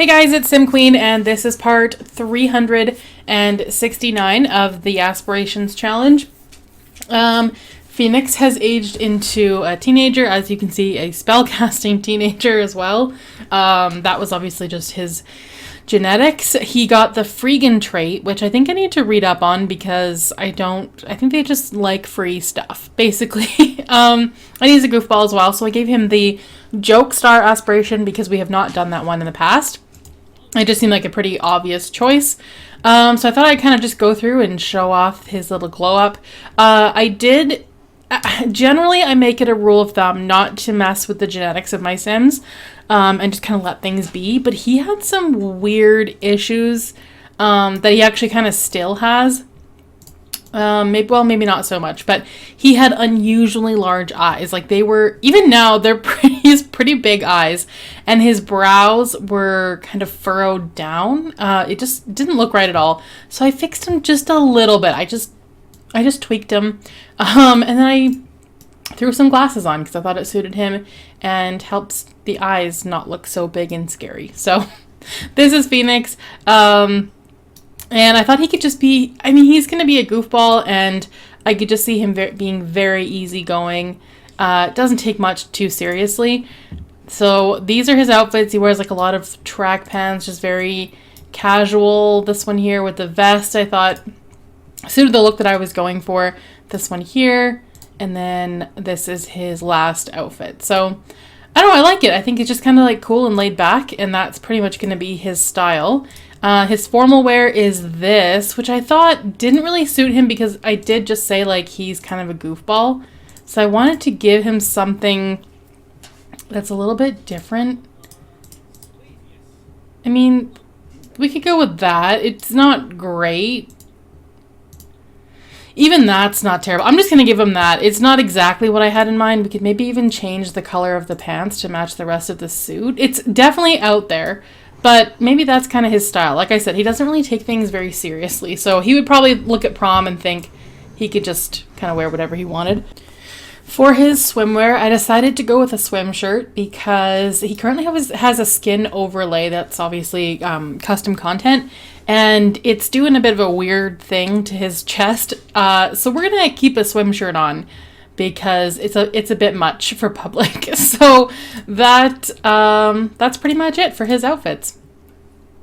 Hey guys, it's Sim Queen, and this is part 369 of the Aspirations challenge. Phoenix has aged into a teenager, as you can see, a spellcasting teenager as well. That was obviously just his genetics. He got the Freegan trait, which I think I need to read up on because I think they just like free stuff, basically. And he's a goofball as well, so I gave him the Joke Star aspiration because we have not done that one in the past. It just seemed like a pretty obvious choice. So I thought I'd kind of just go through and show off his little glow up. Generally, I make it a rule of thumb not to mess with the genetics of my Sims and just kind of let things be. But he had some weird issues that he actually kind of still has. Maybe not so much, but he had unusually large eyes. Like even now, he's pretty big eyes, and his brows were kind of furrowed down. It just didn't look right at all. So I fixed him just a little bit. I just tweaked him, and then I threw some glasses on because I thought it suited him and helps the eyes not look so big and scary. So this is Phoenix. And I thought he could just be, he's going to be a goofball, and I could just see him being very easygoing. It doesn't take much too seriously. So these are his outfits. He wears like a lot of track pants, just very casual. This one here with the vest, I thought suited the look that I was going for. This one here, and then this is his last outfit. So I don't know, I like it. I think it's just kind of like cool and laid back, and that's pretty much going to be his style. His formal wear is this, which I thought didn't really suit him because I did just say like he's kind of a goofball. So I wanted to give him something that's a little bit different. We could go with that. It's not great. Even that's not terrible. I'm just going to give him that. It's not exactly what I had in mind. We could maybe even change the color of the pants to match the rest of the suit. It's definitely out there. But maybe that's kind of his style. Like I said, he doesn't really take things very seriously. So he would probably look at prom and think he could just kind of wear whatever he wanted. For his swimwear, I decided to go with a swim shirt because he currently has a skin overlay that's obviously custom content. And it's doing a bit of a weird thing to his chest. So we're going to keep a swim shirt on because it's a bit much for public. So that's pretty much it for his outfits.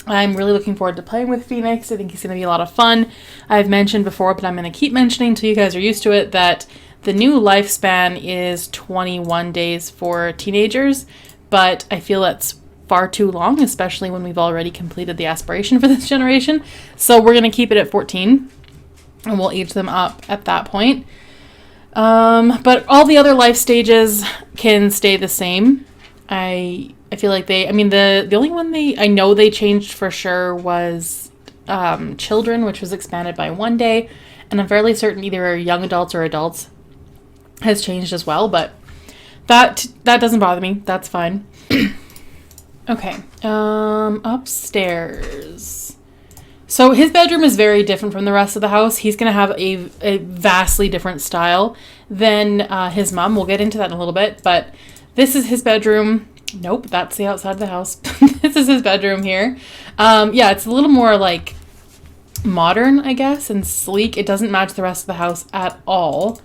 I'm really looking forward to playing with Phoenix. I think he's going to be a lot of fun. I've mentioned before, but I'm going to keep mentioning until you guys are used to it, that the new lifespan is 21 days for teenagers, but I feel that's far too long, especially when we've already completed the aspiration for this generation. So we're going to keep it at 14, and we'll age them up at that point. But all the other life stages can stay the same. I feel like the only one I know they changed for sure was children, which was expanded by 1 day, and I'm fairly certain either young adults or adults has changed as well, but that doesn't bother me. That's fine. Okay, upstairs. So his bedroom is very different from the rest of the house. He's going to have a vastly different style than his mom. We'll get into that in a little bit, but this is his bedroom. Nope, that's the outside of the house. This is his bedroom here. Yeah, it's a little more like modern, I guess, and sleek. It doesn't match the rest of the house at all,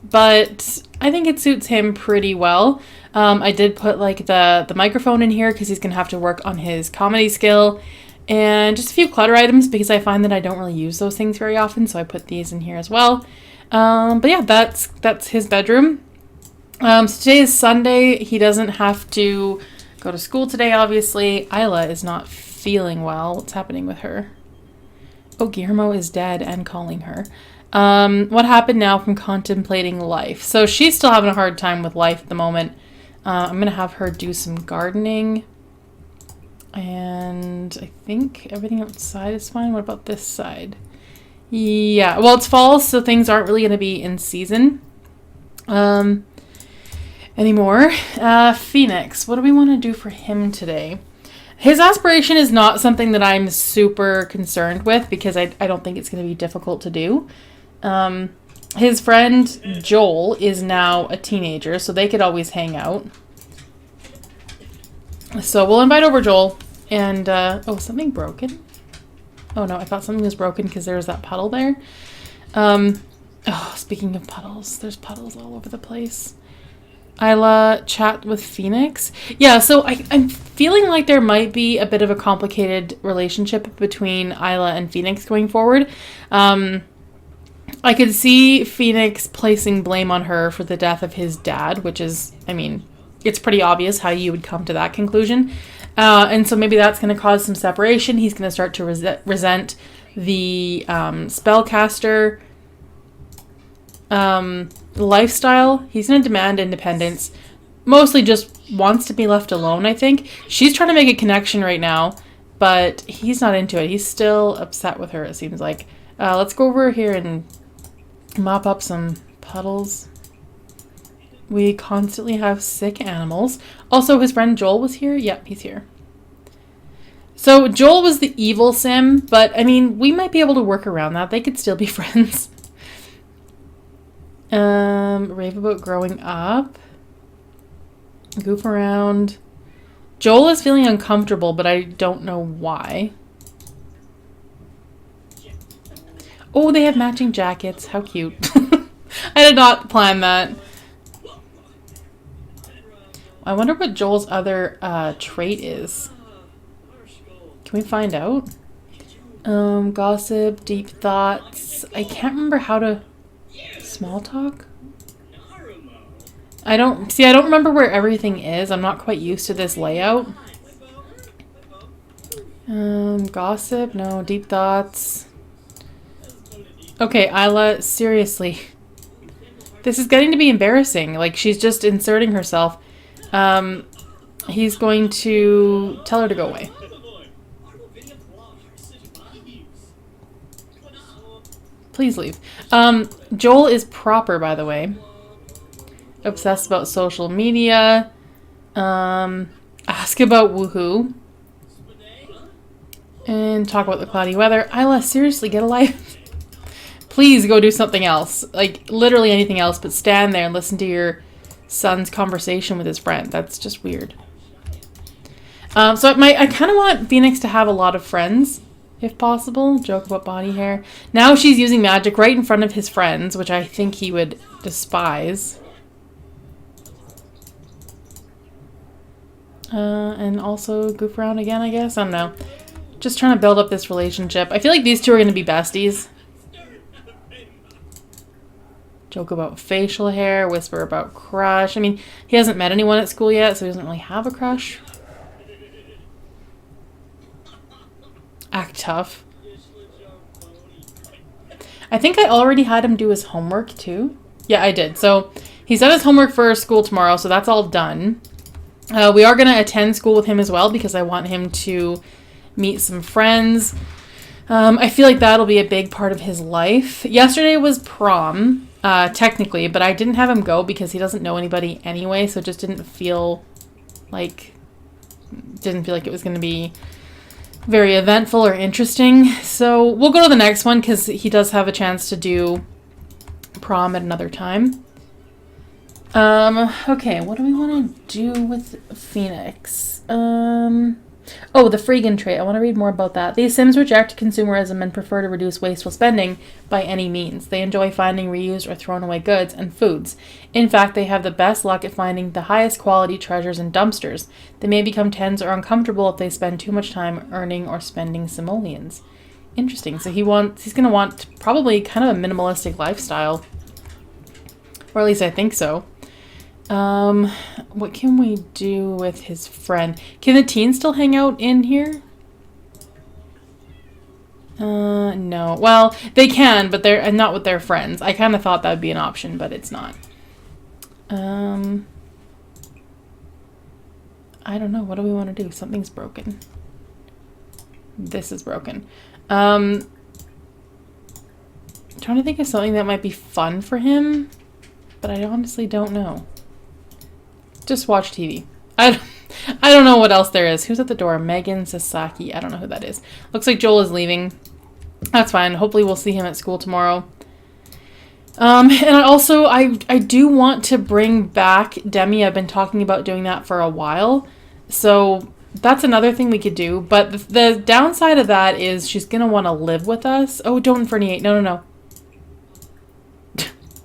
but I think it suits him pretty well. I did put like the microphone in here because he's going to have to work on his comedy skill. And just a few clutter items because I find that I don't really use those things very often, so I put these in here as well. But yeah, that's his bedroom. So today is Sunday. He doesn't have to go to school today, obviously. Isla is not feeling well. What's happening with her? Oh, Guillermo is dead and calling her. What happened now from contemplating life? So she's still having a hard time with life at the moment. I'm going to have her do some gardening. And I think everything outside is fine. What about this side? Yeah, well, it's fall, so things aren't really going to be in season anymore. Phoenix, what do we want to do for him today? His aspiration is not something that I'm super concerned with because I don't think it's going to be difficult to do. His friend Joel is now a teenager, so they could always hang out. So we'll invite over Joel. And, oh, something broken? Oh no, I thought something was broken because there was that puddle there. Oh, speaking of puddles, there's puddles all over the place. Isla chat with Phoenix. Yeah, so I'm feeling like there might be a bit of a complicated relationship between Isla and Phoenix going forward. I could see Phoenix placing blame on her for the death of his dad, which is, I mean, it's pretty obvious how you would come to that conclusion. And so maybe that's going to cause some separation. He's going to start to resent the spellcaster lifestyle. He's going to demand independence. Mostly just wants to be left alone, I think. She's trying to make a connection right now, but he's not into it. He's still upset with her, it seems like. Let's go over here and mop up some puddles. We constantly have sick animals. Also, his friend Joel was here. Yep, he's here. So Joel was the evil sim, but I mean, we might be able to work around that. They could still be friends. Rave about growing up. Goof around. Joel is feeling uncomfortable, but I don't know why. Oh, they have matching jackets. How cute. I did not plan that. I wonder what Joel's other trait is. Can we find out? Gossip, deep thoughts. I can't remember how to... Small talk? I don't remember where everything is. I'm not quite used to this layout. Gossip, no. Deep thoughts. Okay, Isla, seriously. This is getting to be embarrassing. Like, she's just inserting herself. He's going to tell her to go away. Please leave. Joel is proper, by the way. Obsessed about social media. Ask about woohoo. And talk about the cloudy weather. Isla, seriously, get a life. Please go do something else. Like, literally anything else, but stand there and listen to your son's conversation with his friend. That's just weird. So I kind of want Phoenix to have a lot of friends, if possible. Joke about body hair. Now she's using magic right in front of his friends, which I think he would despise. And also goof around again, I guess. I don't know. Just trying to build up this relationship. I feel like these two are going to be besties. Joke about facial hair, whisper about crush. I mean, he hasn't met anyone at school yet, so he doesn't really have a crush. Act tough. I think I already had him do his homework too. Yeah, I did. So he's done his homework for school tomorrow, so that's all done. We are going to attend school with him as well because I want him to meet some friends. I feel like that'll be a big part of his life. Yesterday was prom. Technically, but I didn't have him go because he doesn't know anybody anyway, so it just didn't feel like it was going to be very eventful or interesting. So we'll go to the next one because he does have a chance to do prom at another time. Okay, what do we want to do with Phoenix? Oh, the Freegan trait. I want to read more about that. These Sims reject consumerism and prefer to reduce wasteful spending by any means. They enjoy finding reused or thrown away goods and foods. In fact, they have the best luck at finding the highest quality treasures in dumpsters. They may become tense or uncomfortable if they spend too much time earning or spending simoleons. Interesting. So he's going to want probably kind of a minimalistic lifestyle. Or at least I think so. What can we do with his friend? Can the teens still hang out in here? No. Well, they can, but they're not with their friends. I kind of thought that would be an option, but it's not. I don't know. What do we want to do? Something's broken. This is broken. Trying to think of something that might be fun for him, but I honestly don't know. Just watch TV. I don't know what else there is. Who's at the door? Megan Sasaki. I don't know who that is. Looks like Joel is leaving. That's fine. Hopefully we'll see him at school tomorrow. And I do want to bring back Demi. I've been talking about doing that for a while. So That's another thing we could do. But the downside of that is she's going to want to live with us. Oh, don't inferniate. No, no, no.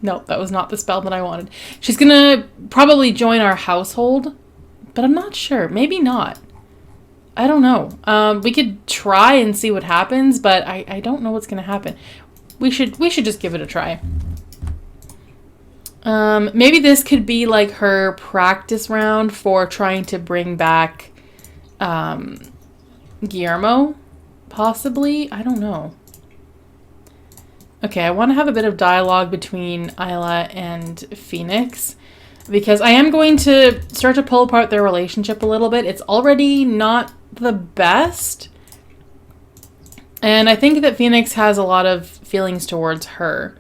No, that was not the spell that I wanted. She's going to probably join our household, but I'm not sure. Maybe not. I don't know. We could try and see what happens, but I don't know what's going to happen. We should just give it a try. Maybe this could be like her practice round for trying to bring back Guillermo, possibly. I don't know. Okay, I want to have a bit of dialogue between Isla and Phoenix because I am going to start to pull apart their relationship a little bit. It's already not the best. And I think that Phoenix has a lot of feelings towards her.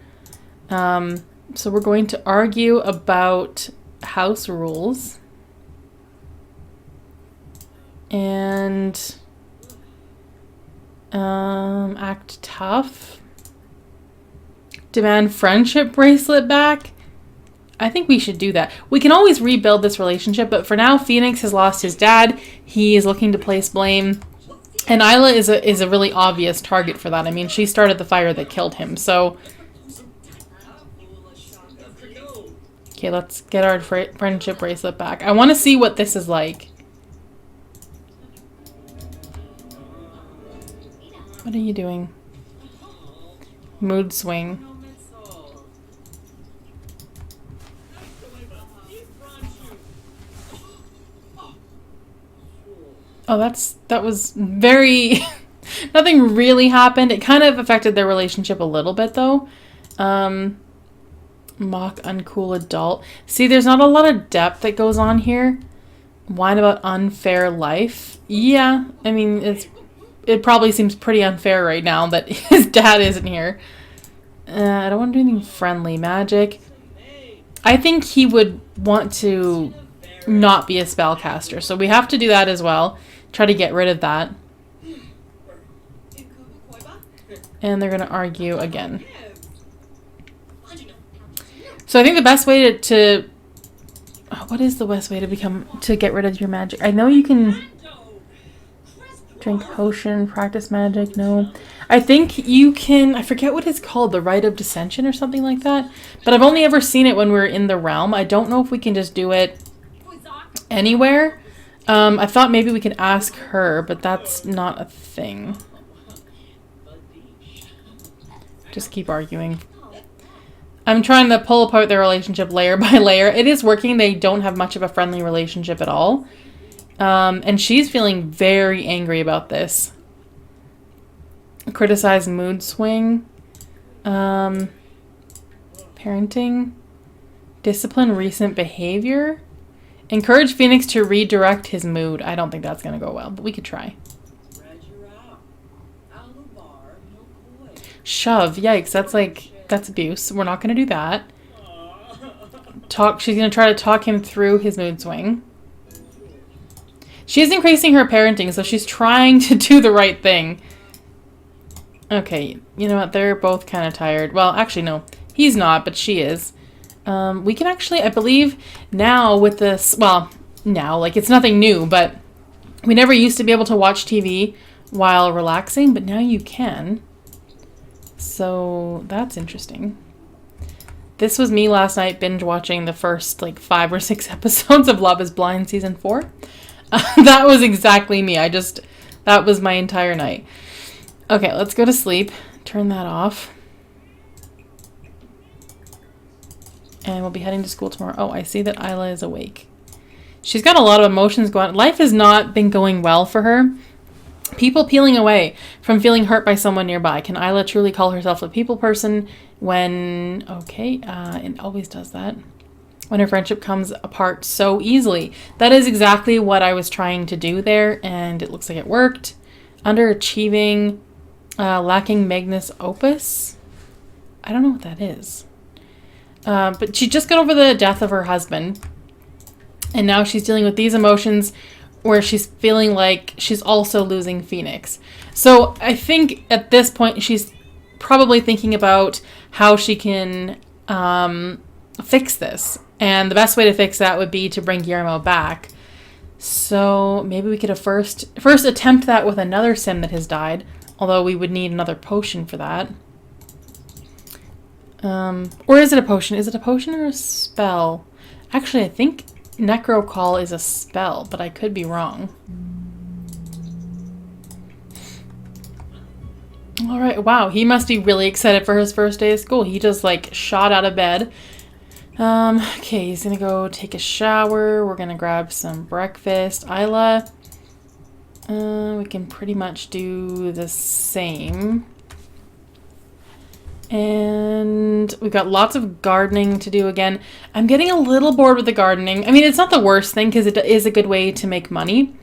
So we're going to argue about house rules. And act tough. Demand friendship bracelet back. I think we should do that. We can always rebuild this relationship, but for now, Phoenix has lost his dad. He is looking to place blame. And Isla is a really obvious target for that. I mean, she started the fire that killed him, so... Okay, let's get our friendship bracelet back. I want to see what this is like. What are you doing? Mood swing. Oh, that was very... Nothing really happened. It kind of affected their relationship a little bit, though. Mock uncool adult. See, there's not a lot of depth that goes on here. Whine about unfair life. Yeah, I mean, it probably seems pretty unfair right now that his dad isn't here. I don't want to do anything friendly. Magic. I think he would want to not be a spellcaster, so we have to do that as well. Try to get rid of that. And they're going to argue again. So I think the best way to what is the best way to get rid of your magic? I know you can drink potion, practice magic. No. I think you can, I forget what it's called, the rite of dissension or something like that. But I've only ever seen it when we're in the realm. I don't know if we can just do it anywhere. I thought maybe we could ask her, but that's not a thing. Just keep arguing. I'm trying to pull apart their relationship layer by layer. It is working. They don't have much of a friendly relationship at all. And she's feeling very angry about this. Criticize mood swing. Parenting. Discipline recent behavior. Encourage Phoenix to redirect his mood. I don't think that's going to go well, but we could try. Shove. Yikes. That's abuse. We're not going to do that. She's going to try to talk him through his mood swing. She is increasing her parenting, so she's trying to do the right thing. Okay, you know what? They're both kind of tired. Well, actually, no. He's not, but she is. We can actually, I believe, now with this... Well, now, like, it's nothing new, but we never used to be able to watch TV while relaxing, but now you can. So, that's interesting. This was me last night binge watching the first, 5 or 6 episodes of Love is Blind Season 4. That was exactly me. That was my entire night. Okay, let's go to sleep. Turn that off. And we'll be heading to school tomorrow. Oh, I see that Isla is awake. She's got a lot of emotions going on. Life has not been going well for her. People peeling away from feeling hurt by someone nearby. Can Isla truly call herself a people person when... Okay, it always does that. When her friendship comes apart so easily. That is exactly what I was trying to do there, and it looks like it worked. Underachieving, lacking magnus opus. I don't know what that is. But she just got over the death of her husband, and now she's dealing with these emotions where she's feeling like she's also losing Phoenix. So I think at this point she's probably thinking about how she can fix this. And the best way to fix that would be to bring Guillermo back. So maybe we could have first attempt that with another sim that has died. Although we would need another potion for that. Or is it a potion? Is it a potion or a spell? Actually, I think Necro Call is a spell, but I could be wrong. Alright, wow, he must be really excited for his first day of school. He just, like, shot out of bed. Okay, he's gonna go take a shower. We're gonna grab some breakfast. Isla, we can pretty much do the same. And we've got lots of gardening to do again. I'm getting a little bored with the gardening. I mean, it's not the worst thing because it is a good way to make money.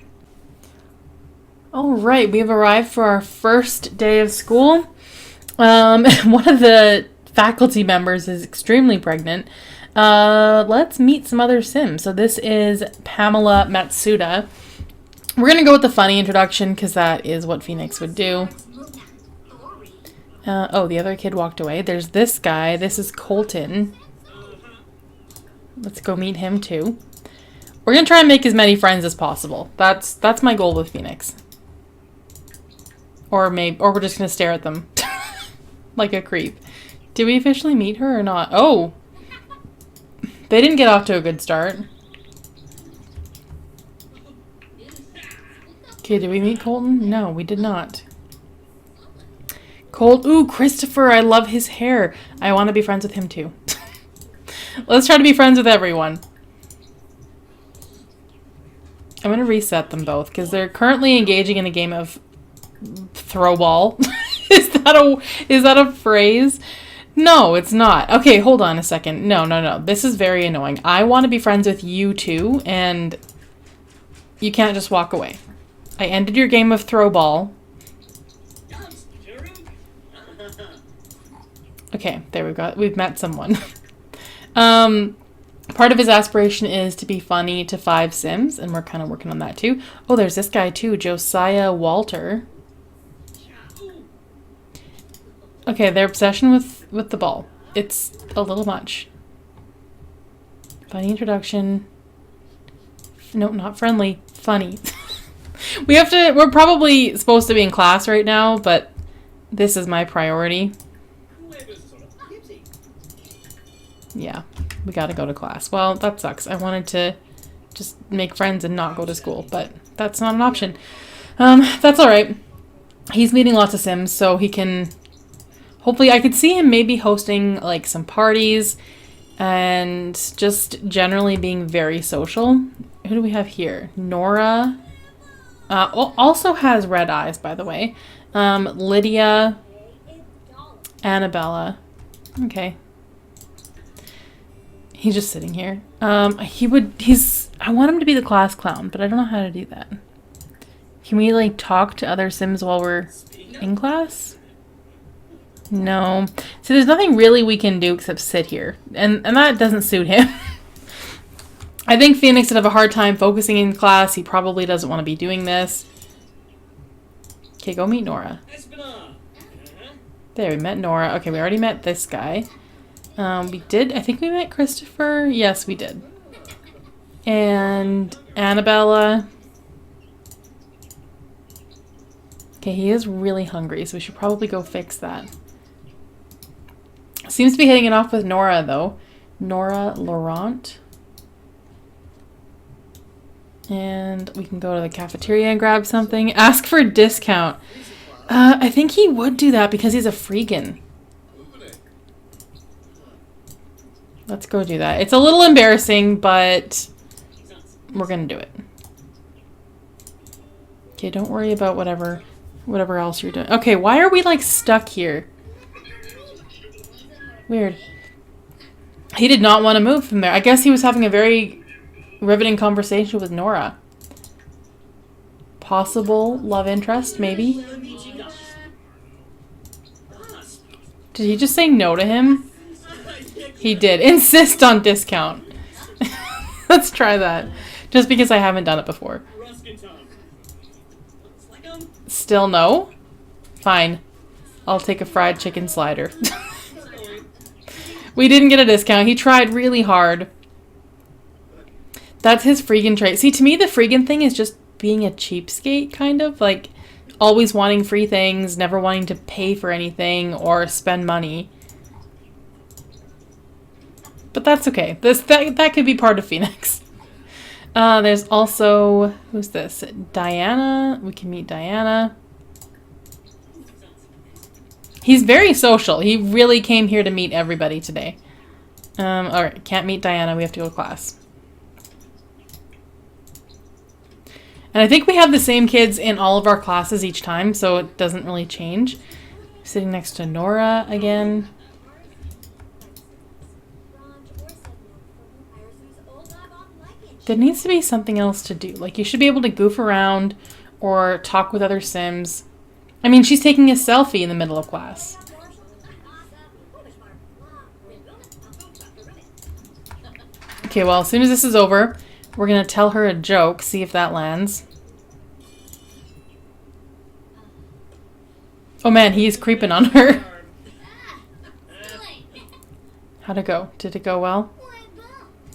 All right, we've arrived for our first day of school. One of the faculty members is extremely pregnant. Let's meet some other Sims. So this is Pamela Matsuda. We're going to go with the funny introduction because that is what Phoenix would do. Oh, the other kid walked away. There's this guy. This is Colton. Let's go meet him too. We're going to try and make as many friends as possible. That's my goal with Phoenix. Or we're just going to stare at them like a creep. Did we officially meet her or not? Oh! They didn't get off to a good start. Okay, did we meet Colton? No, we did not. Ooh, Christopher, I love his hair. I want to be friends with him too. Let's try to be friends with everyone. I'm going to reset them both because they're currently engaging in a game of throw ball. Is that a phrase? No, it's not. Okay, hold on a second. No. This is very annoying. I want to be friends with you too, and you can't just walk away. I ended your game of throw ball. Okay, there we've met someone. Part of his aspiration is to be funny to 5 Sims, and we're kind of working on that too. Oh, there's this guy too, Josiah Walter. Okay, their obsession with the ball. It's a little much. Funny introduction. No, not friendly. Funny. We're probably supposed to be in class right now, but this is my priority. Yeah, we gotta go to class. Well, that sucks. I wanted to just make friends and not go to school, but that's not an option. That's alright. He's meeting lots of Sims, so he can... Hopefully, I could see him maybe hosting, like, some parties and just generally being very social. Who do we have here? Nora. Also has red eyes, by the way. Lydia. Annabella. Okay. He's just sitting here. I want him to be the class clown, but I don't know how to do that. Can we, like, talk to other Sims while we're in class? No. So there's nothing really we can do except sit here. And that doesn't suit him. I think Phoenix would have a hard time focusing in class. He probably doesn't want to be doing this. Okay, go meet Nora. There, we met Nora. Okay, we already met this guy. I think we met Christopher. Yes, we did. And Annabella. Okay, he is really hungry, so we should probably go fix that. Seems to be hitting it off with Nora, though. Nora Laurent. And we can go to the cafeteria and grab something. Ask for a discount. I think he would do that because he's a freegan. Let's go do that. It's a little embarrassing, but we're gonna do it. Okay, don't worry about whatever else you're doing. Okay, why are we like stuck here? Weird. He did not want to move from there. I guess he was having a very riveting conversation with Nora. Possible love interest, maybe? Did he just say no to him? He did. Insist on discount. Let's try that. Just because I haven't done it before. Still no? Fine. I'll take a fried chicken slider. We didn't get a discount. He tried really hard. That's his freegan trait. See, to me, the freegan thing is just being a cheapskate, kind of. Like, always wanting free things, never wanting to pay for anything or spend money. But that's okay. That could be part of Phoenix. There's also... Who's this? Diana. We can meet Diana. He's very social. He really came here to meet everybody today. Alright, can't meet Diana. We have to go to class. And I think we have the same kids in all of our classes each time, so it doesn't really change. Sitting next to Nora again. There needs to be something else to do. Like, you should be able to goof around or talk with other Sims. I mean, she's taking a selfie in the middle of class. Okay, well, as soon as this is over, we're going to tell her a joke, see if that lands. Oh man, he's creeping on her. How'd it go? Did it go well?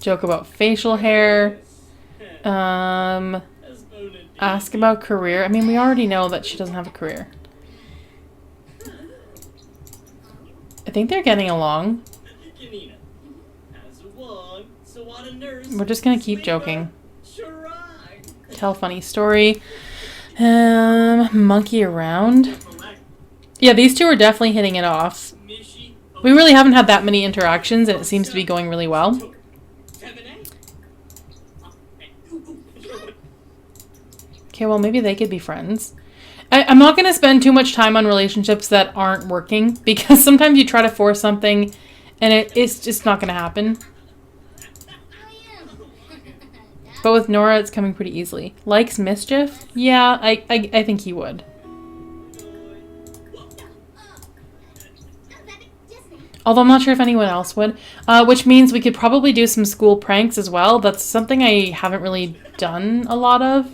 Joke about facial hair. Ask about career. I mean, we already know that she doesn't have a career. I think they're getting along. We're just gonna keep joking. Tell funny story. Monkey around. Yeah, these two are definitely hitting it off. We really haven't had that many interactions, and it seems to be going really well. Okay, well, maybe they could be friends. I'm not going to spend too much time on relationships that aren't working, because sometimes you try to force something, and it's just not going to happen. But with Nora, it's coming pretty easily. Likes mischief? Yeah, I think he would. Although I'm not sure if anyone else would. Which means we could probably do some school pranks as well. That's something I haven't really done a lot of.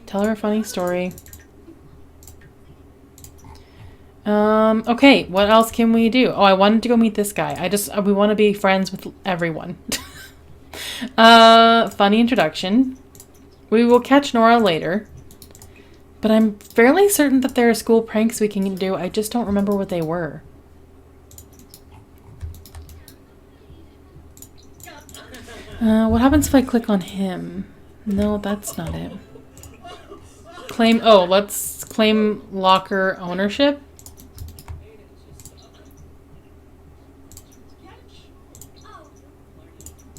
Tell her a funny story. Okay, what else can we do? Oh, I wanted to go meet this guy. We want to be friends with everyone. Funny introduction. We will catch Nora later. But I'm fairly certain that there are school pranks we can do. I just don't remember what they were. What happens if I click on him? No, that's not it. Let's claim locker ownership.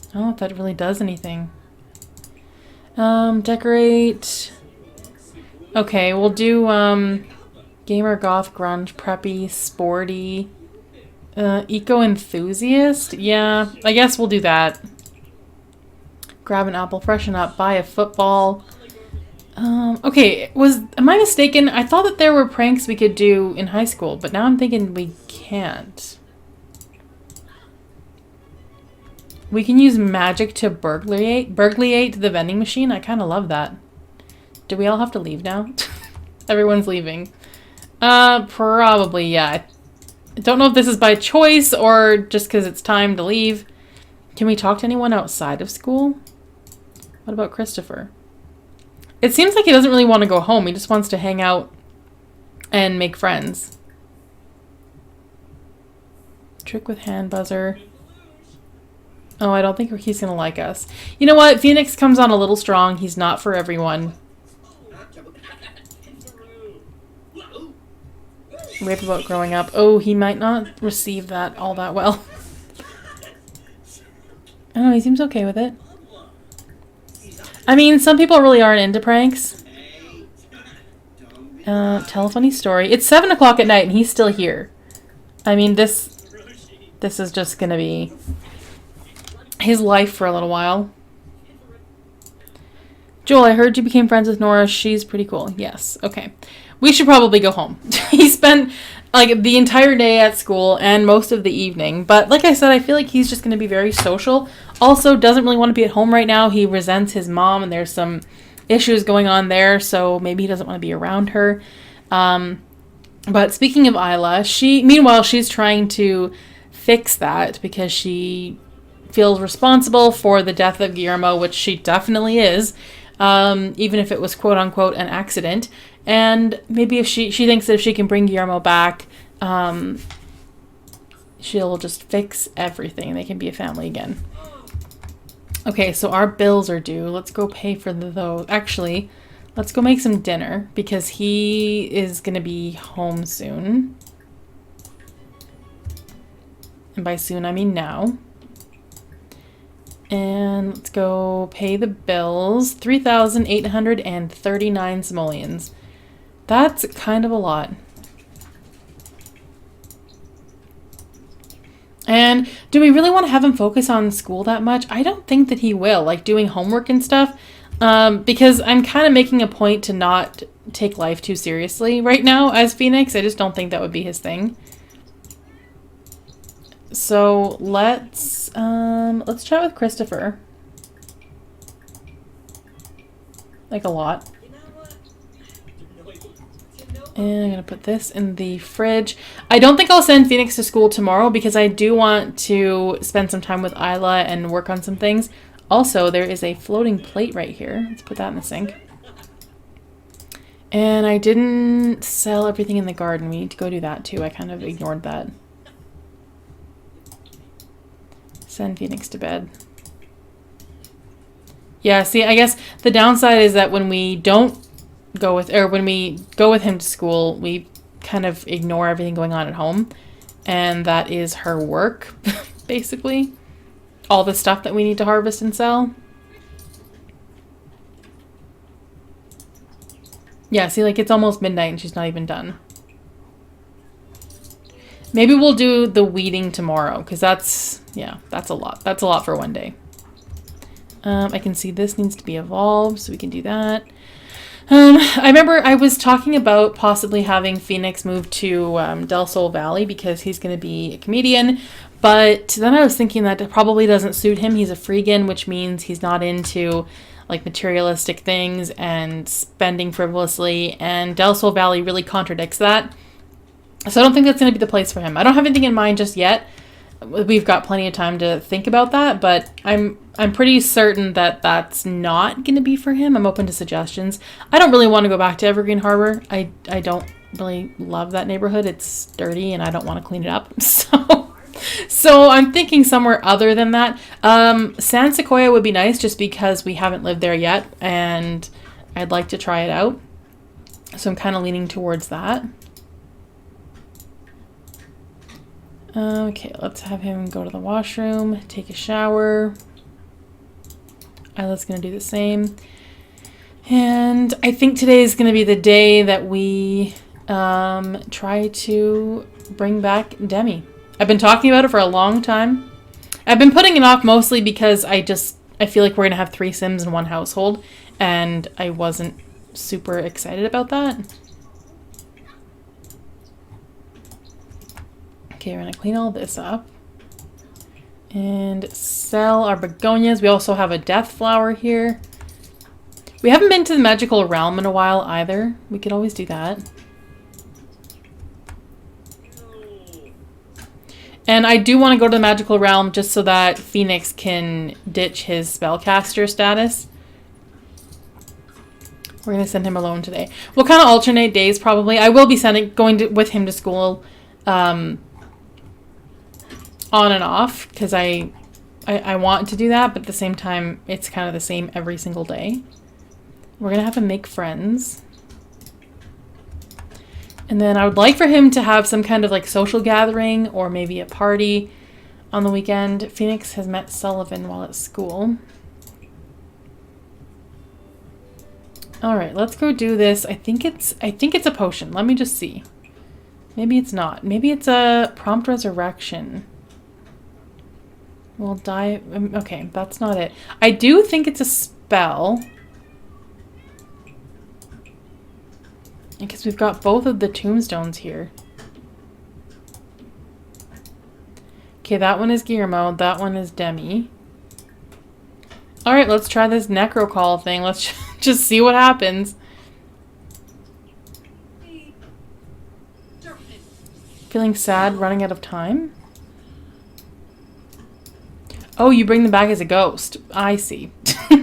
I don't know if that really does anything. Decorate. Okay, we'll do gamer, goth, grunge, preppy, sporty, eco enthusiast. Yeah, I guess we'll do that. Grab an apple, freshen up, buy a football. Okay, am I mistaken? I thought that there were pranks we could do in high school, but now I'm thinking we can't. We can use magic to burglariate the vending machine. I kind of love that. Do we all have to leave now? Everyone's leaving. Probably, yeah. I don't know if this is by choice or just because it's time to leave. Can we talk to anyone outside of school? What about Christopher? It seems like he doesn't really want to go home. He just wants to hang out and make friends. Trick with hand buzzer. Oh, I don't think he's going to like us. You know what? Phoenix comes on a little strong. He's not for everyone. Rape about growing up. Oh, he might not receive that all that well. I don't know, he seems okay with it. I mean, some people really aren't into pranks. Tell a funny story. It's 7 o'clock at night and he's still here. I mean, this is just gonna be his life for a little while. Joel, I heard you became friends with Nora. She's pretty cool. Yes. Okay. We should probably go home. He spent like the entire day at school and most of the evening. But like I said, I feel like he's just going to be very social. Also, doesn't really want to be at home right now. He resents his mom and there's some issues going on there. So maybe he doesn't want to be around her. But speaking of Isla, meanwhile, she's trying to fix that because she feels responsible for the death of Guillermo, which she definitely is, even if it was quote unquote an accident. And maybe if she thinks that if she can bring Guillermo back, she'll just fix everything. They can be a family again. Okay, so our bills are due. Let's go pay for those. Actually, let's go make some dinner because he is going to be home soon. And by soon, I mean now. And let's go pay the bills. 3,839 simoleons. That's kind of a lot. And do we really want to have him focus on school that much? I don't think that he will, like doing homework and stuff, because I'm kind of making a point to not take life too seriously right now as Phoenix. I just don't think that would be his thing. So let's chat with Christopher. Like a lot. And I'm going to put this in the fridge. I don't think I'll send Phoenix to school tomorrow because I do want to spend some time with Isla and work on some things. Also, there is a floating plate right here. Let's put that in the sink. And I didn't sell everything in the garden. We need to go do that too. I kind of ignored that. Send Phoenix to bed. Yeah, see, I guess the downside is that when we don't when we go with him to school, we kind of ignore everything going on at home. And that is her work, basically. All the stuff that we need to harvest and sell. Yeah, see, like it's almost midnight and she's not even done. Maybe we'll do the weeding tomorrow because that's a lot. That's a lot for one day. I can see this needs to be evolved, so we can do that. I remember I was talking about possibly having Phoenix move to Del Sol Valley because he's going to be a comedian, but then I was thinking that it probably doesn't suit him. He's a freegan, which means he's not into like materialistic things and spending frivolously, and Del Sol Valley really contradicts that. So I don't think that's going to be the place for him. I don't have anything in mind just yet. We've got plenty of time to think about that, but I'm pretty certain that that's not going to be for him. I'm open to suggestions. I don't really want to go back to Evergreen Harbor. I don't really love that neighborhood. It's dirty and I don't want to clean it up. So I'm thinking somewhere other than that. San Sequoia would be nice just because we haven't lived there yet and I'd like to try it out. So I'm kind of leaning towards that. Okay, let's have him go to the washroom, take a shower. Isla's going to do the same. And I think today is going to be the day that we try to bring back Demi. I've been talking about it for a long time. I've been putting it off mostly because I feel like we're going to have 3 Sims in one household. And I wasn't super excited about that. Okay, we're going to clean all this up and sell our begonias. We also have a death flower here. We haven't been to the magical realm in a while either. We could always do that. And I do want to go to the magical realm just so that Phoenix can ditch his spellcaster status. We're going to send him alone today. We'll kind of alternate days probably. I will be going with him to school on and off because I want to do that, but at the same time it's kind of the same every single day. We're gonna have him make friends, and then I would like for him to have some kind of like social gathering or maybe a party on the weekend. Phoenix has met Sullivan while at school. All right, let's go do this. I think it's a potion. Let me just see. Maybe it's not. Maybe it's a prompt resurrection. We'll die. Okay, that's not it. I do think it's a spell. Because we've got both of the tombstones here. Okay, that one is Guillermo. That one is Demi. Alright, let's try this necro call thing. Let's just see what happens. Feeling sad, running out of time? Oh, you bring them back as a ghost. I see.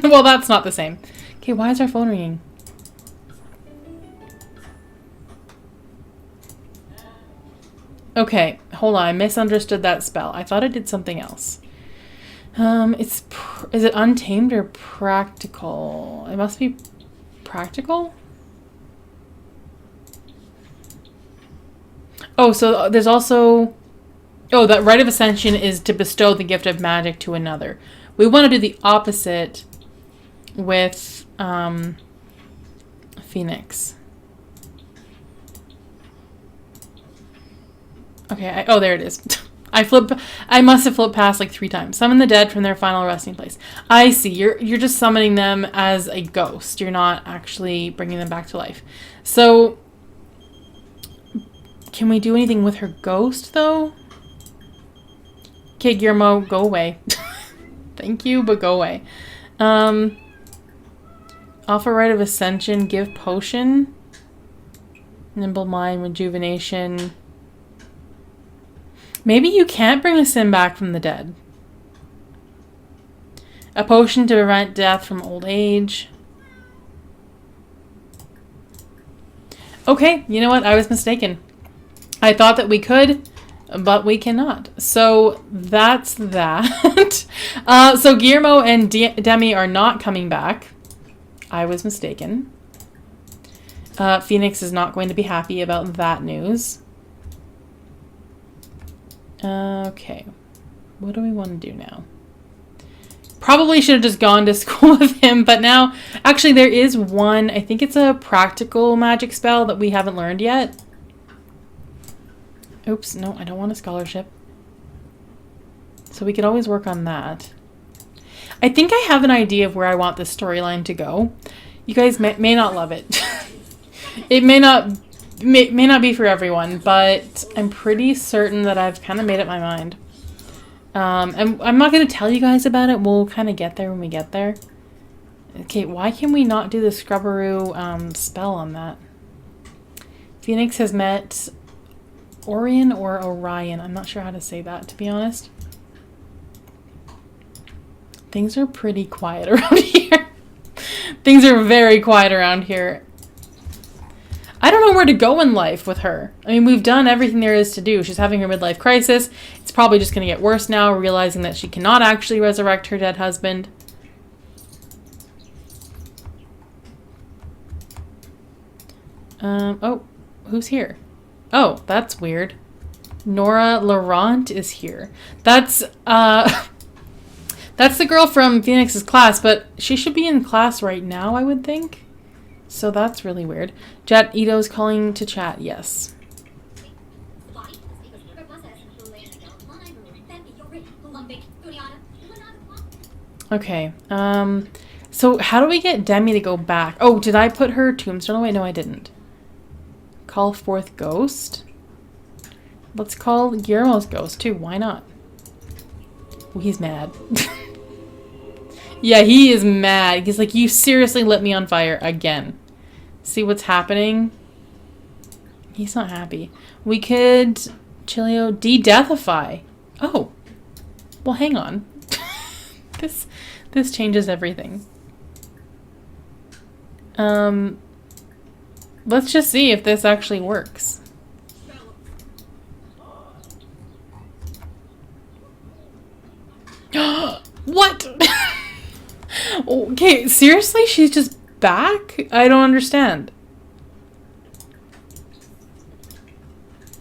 Well, that's not the same. Okay, why is our phone ringing? Okay, hold on. I misunderstood that spell. I thought it did something else. Is it untamed or practical? It must be practical? Oh, so there's also... Oh, that rite of ascension is to bestow the gift of magic to another. We want to do the opposite with Phoenix. Okay, oh, there it is. I must have flipped past like 3 times. Summon the dead from their final resting place. I see. You're just summoning them as a ghost. You're not actually bringing them back to life. So, can we do anything with her ghost, though? Okay, Guillermo, go away. Thank you, but go away. Offer Rite of Ascension, give potion. Nimble Mind, rejuvenation. Maybe you can't bring a Sim back from the dead. A potion to prevent death from old age. Okay, you know what? I was mistaken. I thought that we could, but we cannot. So that's that. So Guillermo and Demi are not coming back. I was mistaken. Phoenix is not going to be happy about that news. Okay. What do we want to do now? Probably should have just gone to school with him, but now... Actually, there is one... I think it's a practical magic spell that we haven't learned yet. Oops, no, I don't want a scholarship. So we could always work on that. I think I have an idea of where I want this storyline to go. You guys may not love it. It may not be for everyone, but I'm pretty certain that I've kind of made up my mind. And I'm not going to tell you guys about it. We'll kind of get there when we get there. Okay, why can we not do the Scrubberoo spell on that? Phoenix has met Orion or Orion. I'm not sure how to say that, to be honest. Things are pretty quiet around here. Things are very quiet around here. I don't know where to go in life with her. I mean, we've done everything there is to do. She's having her midlife crisis. It's probably just going to get worse now, realizing that she cannot actually resurrect her dead husband. Oh, who's here? Oh, that's weird. Nora Laurent is here. That's the girl from Phoenix's class, but she should be in class right now, I would think. So that's really weird. Jet Ito's calling to chat. Yes. Okay. So how do we get Demi to go back? Oh, did I put her tombstone away? No, I didn't. Call forth ghost. Let's call Guillermo's ghost too. Why not? Oh, he's mad. Yeah, he is mad. He's like, you seriously lit me on fire again. See what's happening? He's not happy. We could, Chilio, de-deathify. Oh. Well, hang on. This changes everything. Let's just see if this actually works. What? Okay, seriously? She's just back? I don't understand.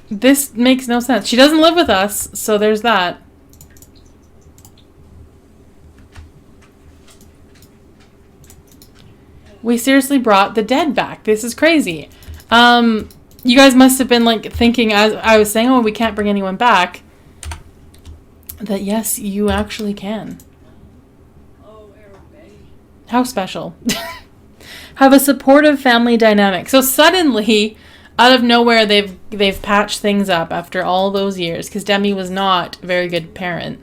This makes no sense. She doesn't live with us, so there's that. We seriously brought the dead back. This is crazy. You guys must have been like thinking as I was saying, oh, we can't bring anyone back. That yes, you actually can. How special. Have a supportive family dynamic. So suddenly, out of nowhere, they've patched things up after all those years because Demi was not a very good parent.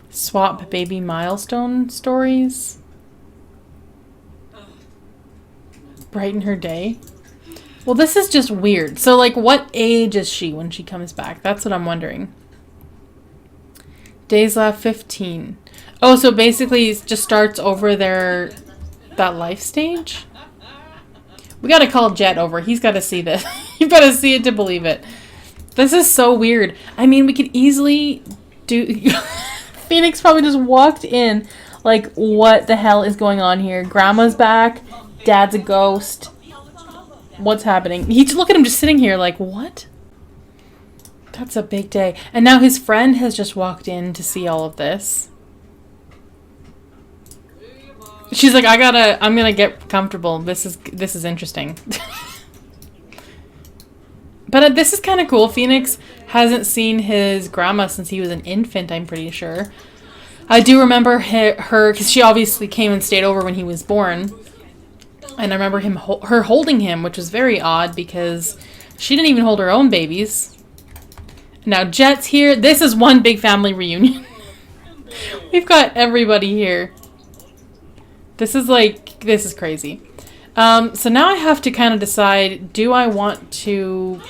Swap baby milestone stories. Brighten her day. Well, this is just weird. So, like, what age is she when she comes back? That's what I'm wondering. Days left 15. Oh, so basically it just starts over that life stage? We gotta call Jet over. He's gotta see this. You've gotta see it to believe it. This is so weird. I mean, we could easily do... Phoenix probably just walked in like, what the hell is going on here? Grandma's back. Dad's a ghost. What's happening? Look at him just sitting here like, what? That's a big day. And now his friend has just walked in to see all of this. She's like, I'm gonna get comfortable. This is interesting. But this is kind of cool. Phoenix hasn't seen his grandma since he was an infant, I'm pretty sure. I do remember her, because she obviously came and stayed over when he was born. And I remember her holding him, which was very odd because she didn't even hold her own babies. Now Jet's here. This is one big family reunion. We've got everybody here. This is crazy. So now I have to kind of decide, do I want to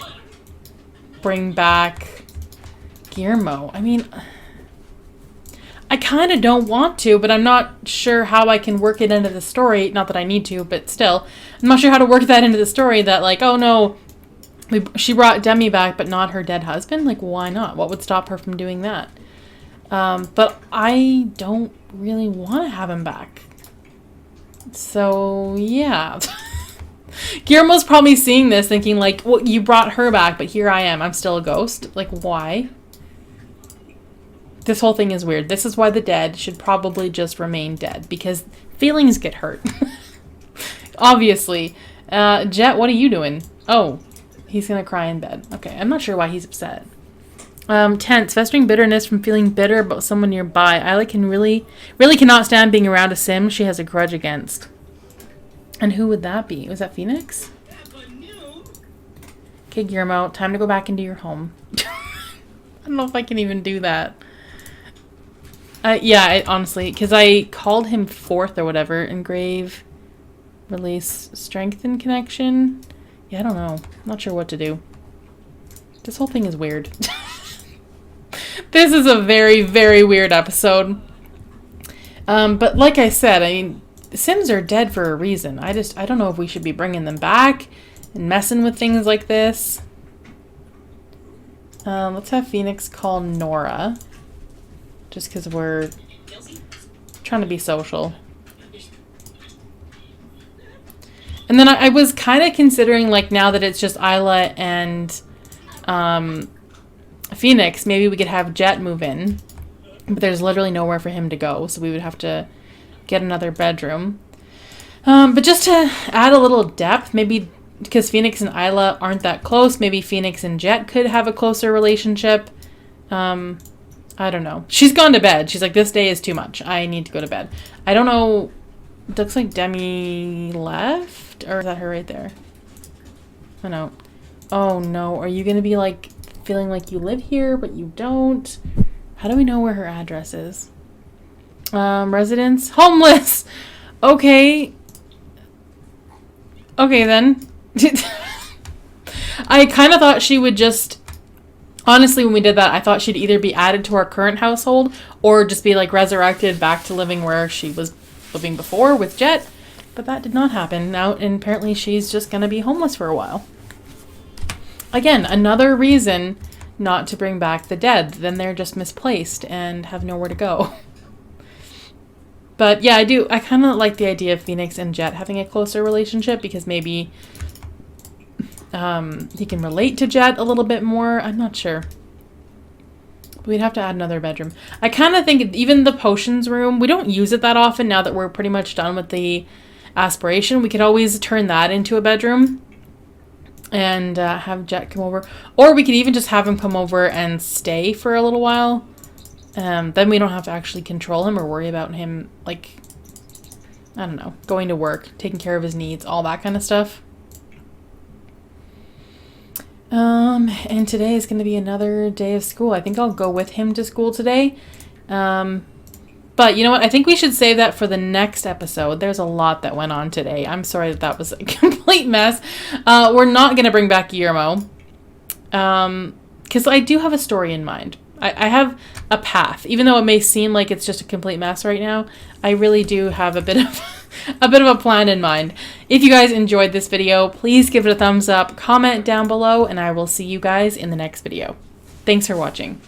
bring back Guillermo? I mean, I kind of don't want to, but I'm not sure how I can work it into the story. Not that I need to, but still. I'm not sure how to work that into the story that, like, oh no, she brought Demi back, but not her dead husband? Like, why not? What would stop her from doing that? But I don't really want to have him back. So, yeah. Guillermo's probably seeing this thinking, like, well, you brought her back, but here I am. I'm still a ghost. Like, why? This whole thing is weird. This is why the dead should probably just remain dead, because feelings get hurt. Obviously. Jet, what are you doing? Oh, he's gonna cry in bed. Okay, I'm not sure why he's upset. Tense, festering bitterness from feeling bitter about someone nearby. Isla really cannot stand being around a sim she has a grudge against. And who would that be? Was that Phoenix? Okay, Guillermo, time to go back into your home. I don't know if I can even do that. Yeah, honestly, because I called him fourth or whatever. Engrave, release, strengthen connection. Yeah, I don't know. I'm not sure what to do. This whole thing is weird. This is a very, very weird episode. But like I said, I mean, Sims are dead for a reason. I don't know if we should be bringing them back and messing with things like this. Let's have Phoenix call Nora. Just because we're trying to be social. And then I was kind of considering, like, now that it's just Isla and Phoenix, maybe we could have Jet move in. But there's literally nowhere for him to go, so we would have to get another bedroom. But just to add a little depth, maybe because Phoenix and Isla aren't that close, maybe Phoenix and Jet could have a closer relationship. I don't know. She's gone to bed. She's like, this day is too much. I need to go to bed. I don't know. It looks like Demi left. Or is that her right there? Oh, no. Oh, no. Are you going to be, like, feeling like you live here, but you don't? How do we know where her address is? Residence? Homeless! Okay. Okay, then. I kind of thought she would just... Honestly, when we did that, I thought she'd either be added to our current household or just be, like, resurrected back to living where she was living before with Jet. But that did not happen. Now, and apparently she's just going to be homeless for a while. Again, another reason not to bring back the dead. Then they're just misplaced and have nowhere to go. But yeah, I kind of like the idea of Phoenix and Jet having a closer relationship because maybe he can relate to Jet a little bit more. I'm not sure. We'd have to add another bedroom. I kind of think even the potions room, we don't use it that often now that we're pretty much done with the aspiration. We could always turn that into a bedroom and have Jet come over. Or we could even just have him come over and stay for a little while. Then we don't have to actually control him or worry about him, like, I don't know, going to work, taking care of his needs, all that kind of stuff. And today is going to be another day of school. I think I'll go with him to school today. But you know what? I think we should save that for the next episode. There's a lot that went on today. I'm sorry that was a complete mess. We're not going to bring back Guillermo. Because I do have a story in mind. I have a path. Even though it may seem like it's just a complete mess right now, I really do have a bit of a plan in mind. If you guys enjoyed this video, please give it a thumbs up, comment down below, and I will see you guys in the next video. Thanks for watching.